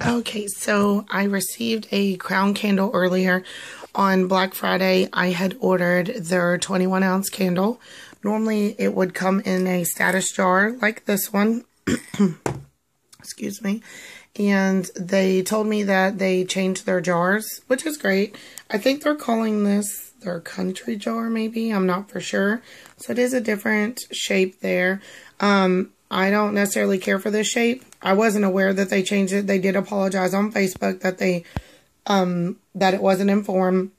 Okay, so I received a crown candle earlier on Black Friday. I had ordered their 21-ounce candle. Normally, it would come in a status jar like this one. Excuse me. And they told me that they changed their jars, which is great. I think they're calling this their country jar, maybe. I'm not for sure. So it is a different shape there. I don't necessarily care for this shape. I wasn't aware that they changed it. They did apologize on Facebook that they that it wasn't informed,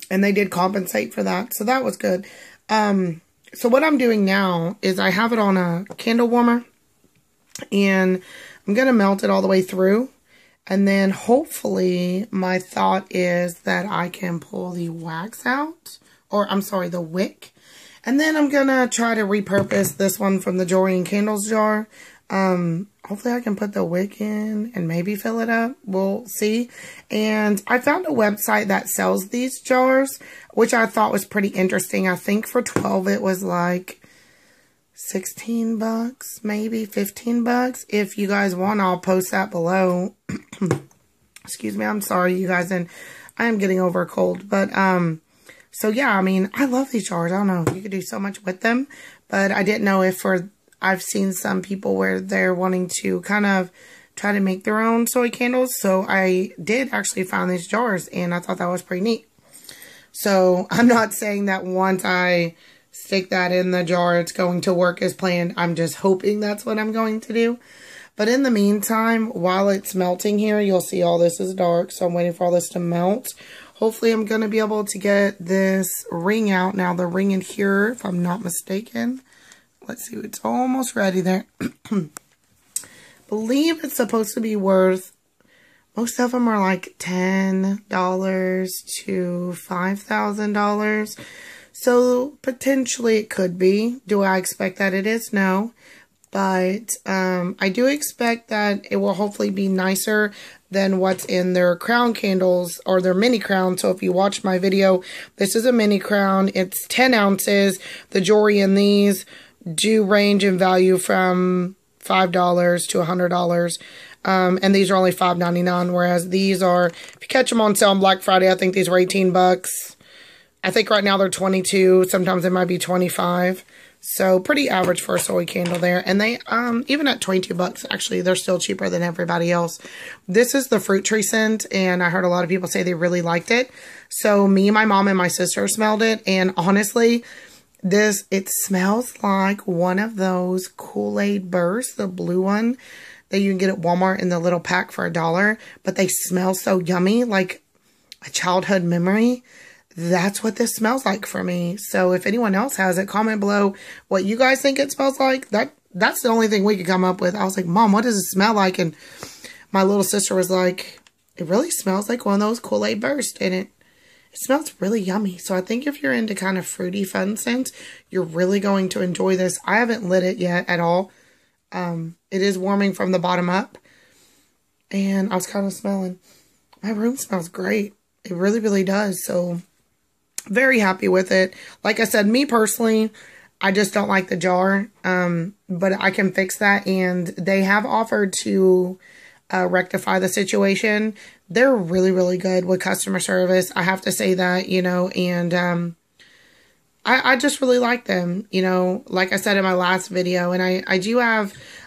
and they did compensate for that. So that was good. So what I'm doing now is I have it on a candle warmer, and I'm going to melt it all the way through. And then hopefully my thought is that I can pull the wax out, or I'm sorry, the wick. And then I'm going to try to repurpose this one from the Jewelry and Candles jar. Hopefully I can put the wick in and maybe fill it up. We'll see. And I found a website that sells these jars, which I thought was pretty interesting. I think for 12 it was like 16 bucks, maybe 15 bucks. If you guys want, I'll post that below. Excuse me, I'm sorry you guys, and I am getting over a cold. But so yeah, I mean, I love these jars. I don't know, you could do so much with them. But I didn't know if I've seen some people where they're wanting to kind of try to make their own soy candles. So I did actually find these jars, and I thought that was pretty neat. So I'm not saying that once I stick that in the jar, it's going to work as planned. I'm just hoping that's what I'm going to do. But in the meantime, while it's melting here, you'll see all this is dark. So I'm waiting for all this to melt. Hopefully I'm going to be able to get this ring out. Now the ring in here, if I'm not mistaken. Let's see, it's almost ready there. Believe it's supposed to be worth, most of them are like $10 to $5,000. So potentially it could be. Do I expect that it is? No. But I do expect that it will hopefully be nicer than what's in their crown candles or their mini crown. So if you watch my video, this is a mini crown. It's 10 ounces. The jewelry in these do range in value from $5 to $100. And these are only $5.99, whereas these are, if you catch them on sale on Black Friday, I think these were 18 bucks. I think right now they're 22. Sometimes they might be 25. So pretty average for a soy candle there. And they, even at 22 bucks, actually, they're still cheaper than everybody else. This is the fruit tree scent, and I heard a lot of people say they really liked it. So me, my mom, and my sister smelled it, and honestly, it smells like one of those Kool-Aid bursts, the blue one that you can get at Walmart in the little pack for $1, but they smell so yummy, like a childhood memory. That's what this smells like for me. So if anyone else has it, comment below what you guys think it smells like. That's the only thing we could come up with. I was like, Mom, what does it smell like? And my little sister was like, it really smells like one of those Kool-Aid bursts, and it smells really yummy. So I think if you're into kind of fruity fun scents, you're really going to enjoy this. I haven't lit it yet at all. It is warming from the bottom up, and I was kind of smelling. My room smells great. It really, really does. So very happy with it. Like I said, me personally, I just don't like the jar, but I can fix that, and they have offered to rectify the situation. They're really, really good with customer service. I have to say that, you know, and I just really like them, you know, like I said in my last video. And I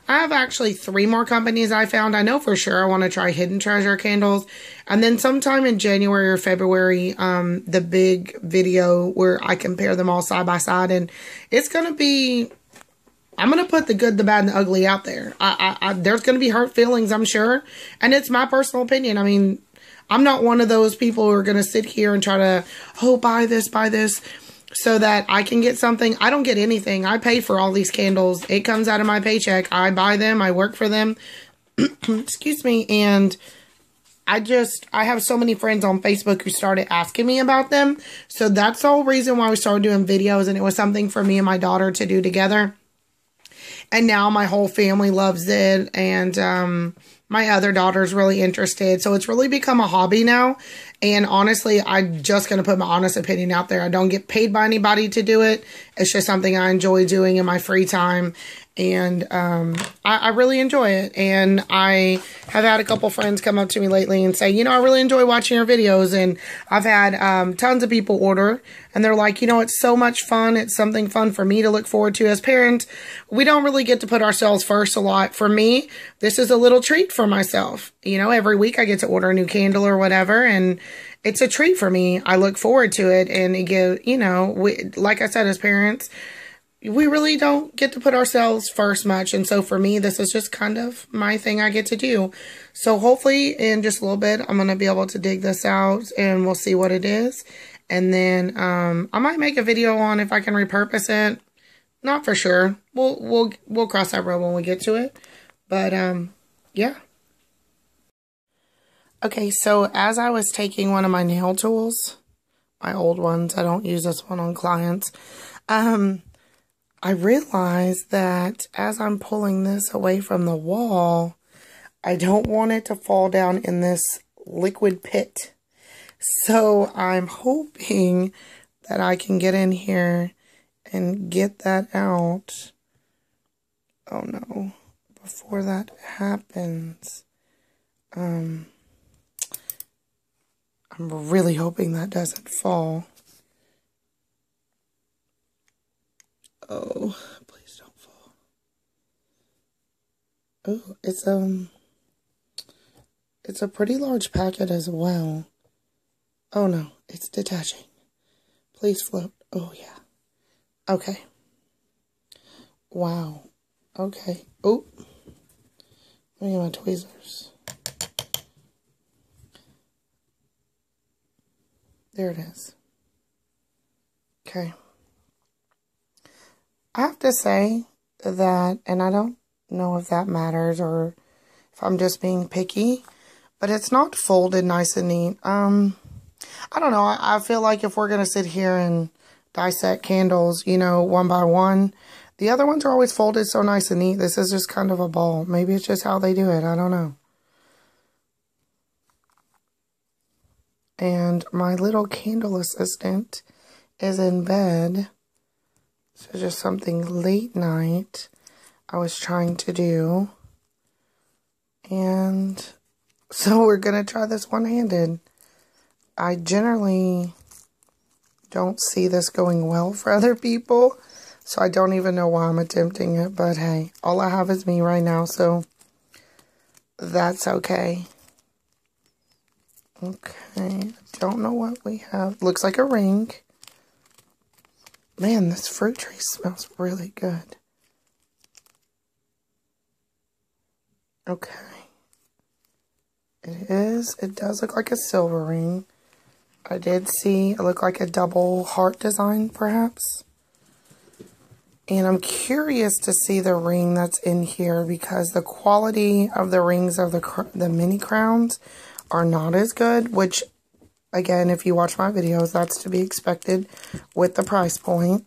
have actually 3 more companies I found. I know for sure I want to try Hidden Treasure candles. And then sometime in January or February, the big video where I compare them all side by side. And it's going to be, I'm going to put the good, the bad, and the ugly out there. There's going to be hurt feelings, I'm sure. And it's my personal opinion. I mean, I'm not one of those people who are going to sit here and try to, oh, buy this, so that I can get something. I don't get anything. I pay for all these candles. It comes out of my paycheck. I buy them. I work for them. Excuse me. And I have so many friends on Facebook who started asking me about them. So that's the whole reason why we started doing videos. And it was something for me and my daughter to do together. And now my whole family loves it. And my other daughter's really interested. So it's really become a hobby now. And honestly, I'm just going to put my honest opinion out there. I don't get paid by anybody to do it. It's just something I enjoy doing in my free time. And I really enjoy it. And I have had a couple friends come up to me lately and say, you know, I really enjoy watching your videos. And I've had tons of people order. And they're like, you know, it's so much fun. It's something fun for me to look forward to as parents. We don't really get to put ourselves first a lot. For me, this is a little treat for myself. You know, every week I get to order a new candle or whatever. And it's a treat for me. I look forward to it. And it gives, you know, like I said, as parents, we really don't get to put ourselves first much. And so for me, this is just kind of my thing I get to do. So hopefully in just a little bit, I'm going to be able to dig this out and we'll see what it is. And then I might make a video on if I can repurpose it. Not for sure. We'll cross that road when we get to it. But yeah. Okay, so as I was taking one of my nail tools, my old ones, I don't use this one on clients, I realized that as I'm pulling this away from the wall, I don't want it to fall down in this liquid pit. So I'm hoping that I can get in here and get that out. Oh no, before that happens, I'm really hoping that doesn't fall. Oh, please don't fall. Oh, it's a pretty large packet as well. Oh no, it's detaching. Please float. Oh yeah. Okay. Wow. Okay. Oh. Let me get my tweezers. There it is. Okay. I have to say that, and I don't know if that matters or if I'm just being picky, but it's not folded nice and neat. I don't know. I feel like if we're going to sit here and dissect candles, you know, one by one, the other ones are always folded so nice and neat. This is just kind of a ball. Maybe it's just how they do it. I don't know. And my little candle assistant is in bed. So just something late night I was trying to do. And so we're going to try this one-handed. I generally don't see this going well for other people. So I don't even know why I'm attempting it. But hey, all I have is me right now. So that's okay. Okay. Don't know what we have. Looks like a ring. Man, this fruit tree smells really good. Okay. It does look like a silver ring. I did see it looked like a double heart design, perhaps. And I'm curious to see the ring that's in here because the quality of the rings of the mini crowns are not as good, which, again, if you watch my videos, that's to be expected with the price point.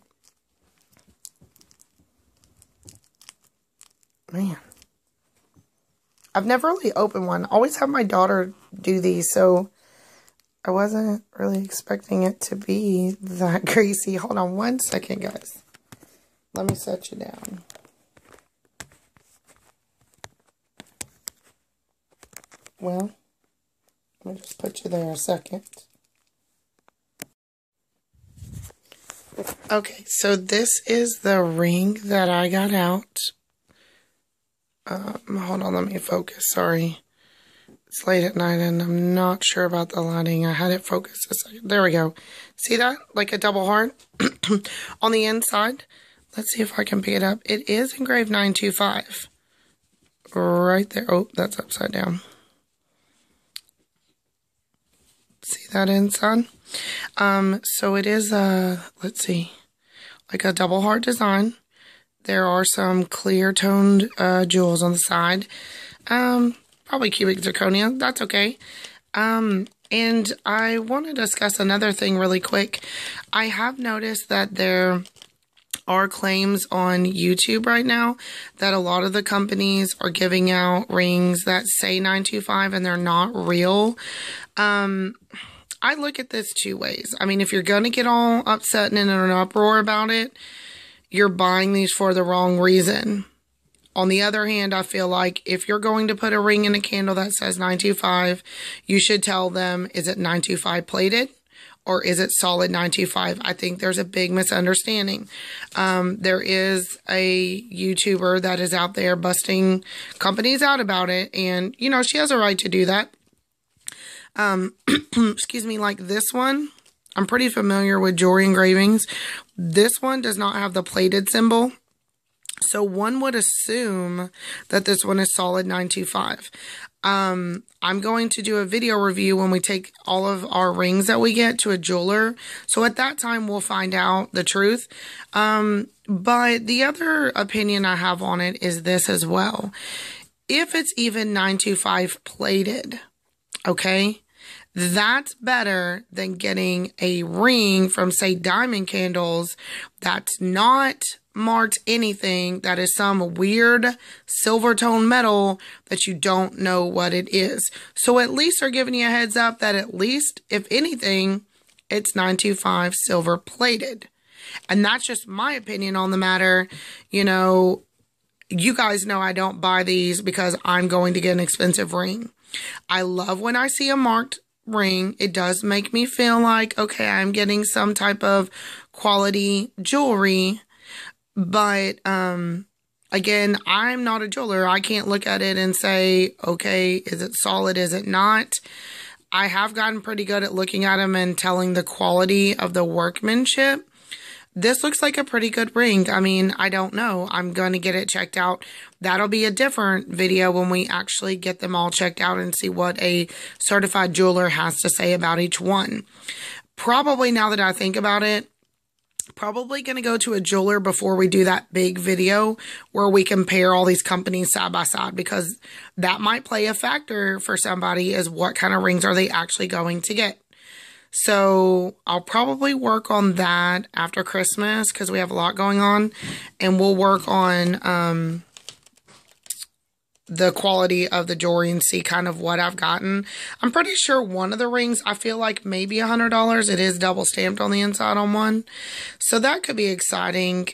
Man. I've never really opened one. I always have my daughter do these, so I wasn't really expecting it to be that greasy. Hold on one second, guys. Let me set you down. Well, let me just put you there a second. Okay, so this is the ring that I got out. Hold on, let me focus. Sorry. It's late at night and I'm not sure about the lighting. I had it focused a second. There we go. See that? Like a double heart on the inside. Let's see if I can pick it up. It is engraved 925. Right there. Oh, that's upside down. See that inside? So it is let's see, like a double heart design. There are some clear toned jewels on the side. Probably cubic zirconia. That's okay. And I want to discuss another thing really quick. I have noticed that there are claims on YouTube right now that a lot of the companies are giving out rings that say 925 and they're not real. I look at this two ways. I mean, if you're going to get all upset and in an uproar about it, you're buying these for the wrong reason. On the other hand, I feel like if you're going to put a ring in a candle that says 925, you should tell them, is it 925 plated or is it solid 925? I think there's a big misunderstanding. There is a YouTuber that is out there busting companies out about it, and, you know, she has a right to do that. Excuse me, like this one. I'm pretty familiar with jewelry engravings. This one does not have the plated symbol. So one would assume that this one is solid 925. I'm going to do a video review when we take all of our rings that we get to a jeweler. So at that time, we'll find out the truth. But the other opinion I have on it is this as well. If it's even 925 plated, okay, that's better than getting a ring from, say, Diamond Candles that's not marked anything, that is some weird silver tone metal that you don't know what it is. So at least they're giving you a heads up that at least, if anything, it's 925 silver plated. And that's just my opinion on the matter. You know, you guys know I don't buy these because I'm going to get an expensive ring. I love when I see a marked ring. It does make me feel like, okay, I'm getting some type of quality jewelry. But, again, I'm not a jeweler. I can't look at it and say, okay, is it solid? Is it not? I have gotten pretty good at looking at them and telling the quality of the workmanship. This looks like a pretty good ring. I mean, I don't know. I'm going to get it checked out. That'll be a different video when we actually get them all checked out and see what a certified jeweler has to say about each one. Probably, now that I think about it, probably going to go to a jeweler before we do that big video where we compare all these companies side by side, because that might play a factor for somebody, is what kind of rings are they actually going to get. So I'll probably work on that after Christmas because we have a lot going on, and we'll work on the quality of the jewelry and see kind of what I've gotten. I'm pretty sure one of the rings, I feel like maybe $100. It is double stamped on the inside on one. So that could be exciting.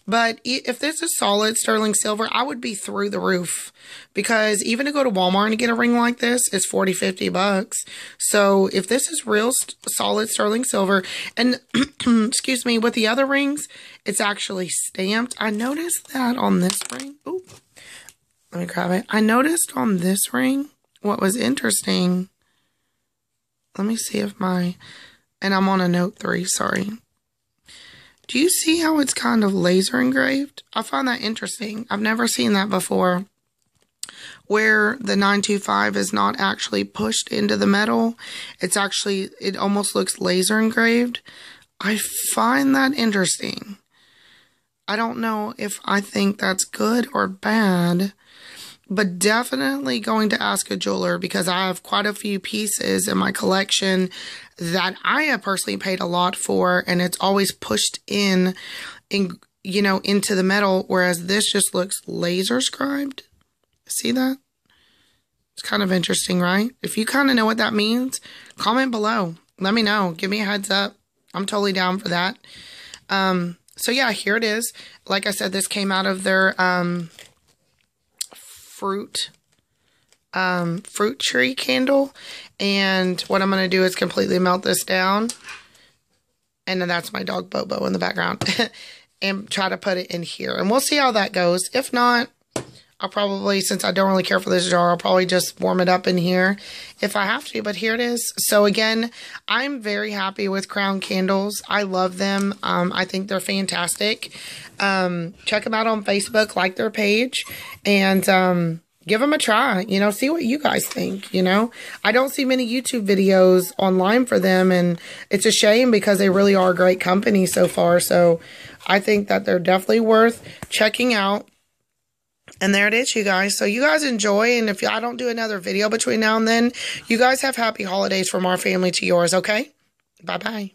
But if this is solid sterling silver, I would be through the roof, because even to go to Walmart and get a ring like this is $40-50. So if this is real solid sterling silver, and excuse me, with the other rings, it's actually stamped. I noticed that on this ring. Ooh, let me grab it. I noticed on this ring, what was interesting, let me see if and I'm on a note 3, sorry. Do you see how it's kind of laser engraved? I find that interesting. I've never seen that before, where the 925 is not actually pushed into the metal. It's actually, it almost looks laser engraved. I find that interesting. I don't know if I think that's good or bad, but definitely going to ask a jeweler, because I have quite a few pieces in my collection that I have personally paid a lot for, and it's always pushed in, you know, into the metal, whereas this just looks laser scribed. See that? It's kind of interesting, right? If you kind of know what that means, comment below. Let me know. Give me a heads up. I'm totally down for that. So yeah, here it is. Like I said, this came out of their fruit tree candle, and what I'm going to do is completely melt this down, and then that's my dog Bobo in the background, and try to put it in here, and we'll see how that goes. If not, I'll probably, since I don't really care for this jar, I'll probably just warm it up in here if I have to, but here it is. So again, I'm very happy with Crown Candles. I love them. I think they're fantastic. Check them out on Facebook, like their page, and give them a try, you know, see what you guys think, you know. I don't see many YouTube videos online for them, and it's a shame because they really are a great company so far. So I think that they're definitely worth checking out. And there it is, you guys. So you guys enjoy, and if I don't do another video between now and then, you guys have happy holidays from our family to yours, okay? Bye-bye.